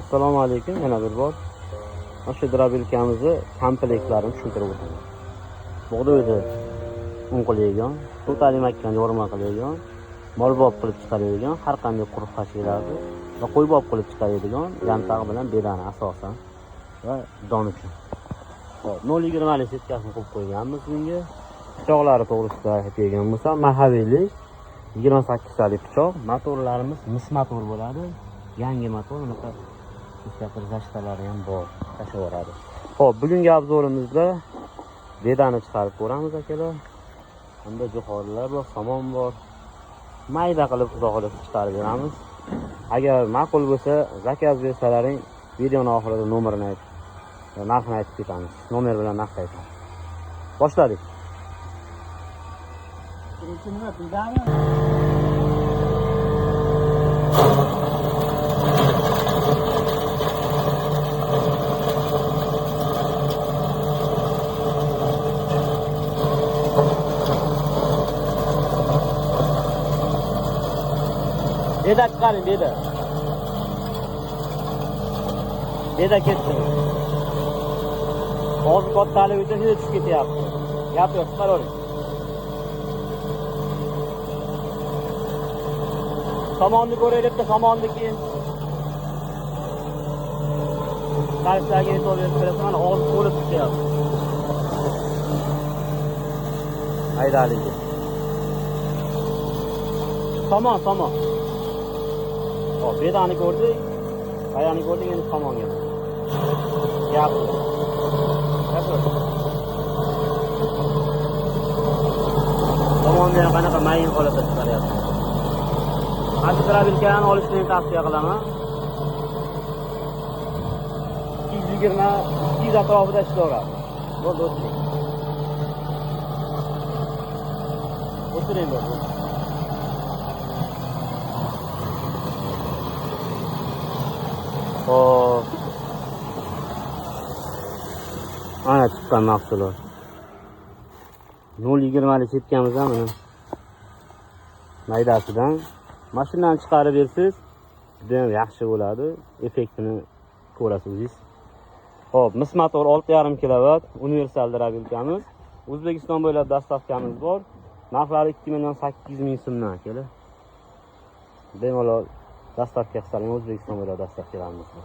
Assalomu alaykum, yana bir bor. O'sha drobilkamizni komplektlarini tushuntirib o'taman. Bug'doyni un qilayotgan, suv talimakkan yorma qilayotgan, molbob qilib chiqaradigan, har qanday quruq hashilarni va qo'ybob qilib chiqaradigan yantaq bilan bedani asosan va don uchun. Hop, 0.20 setkasini qo'yib qo'yganmiz bunga. Pichoqlari to'g'risida aytadigan bo'lsam, mahaviylik 28 talik pichoq, motorlarimiz mis motor bo'ladi. Yangi motor, bunaqa mustaqil zashtalari ham bor, tashaveradi. Xo'p, bugungi obzorimizda bedani chiqarib ko'ramiz akalar. Bunda jo'xorilar bor, somon bor. Mayda qilib xudo xohlasa chiqarib beramiz. Agar ma'qul bo'lsa, zakaz bersalaring, videoning oxirida nomerini aytib, narxini aytib ketamiz. Nomer bilan narx aytamiz. Boshladik. Beda chiqaring, beda. Beda ketdi. Hozir kattalik uchun juda tushib ketyapti. Gap yo'q, chiqaravering. Somonni ko'raylik, somonni keyin. Qarshidagi e'tibor berasan, hozir to'lib chiqyapti. Haydalik. Somon. Hop, bedani ko'rdik. Ayani ko'rdik, endi somonga. Gap. Somonni qanaqa mayin holatda chiqaryapti. Hozir drobilkani olishni tavsiya qilaman. 220 atrofida ishlayveradi. Bo'ldi, o'tiring. O'tiring bo'ldi. Hop. Ana chiqqan mahsulot. 0.20 sepkamiz ham mana maydasidan. Mashinani chiqarib bersiz, juda ham yaxshi bo'ladi. Effektini ko'rasiz o'zingiz. Hop, mis motor 6.5 kW universal drobilkamiz. O'zbekiston bo'ylab dastavkamiz bor. Narxlari 2.800.000 so'mdan kelar. Bemalol dastavka qilsangiz O'zbekiston bo'ylab dastavkalarimiz bor.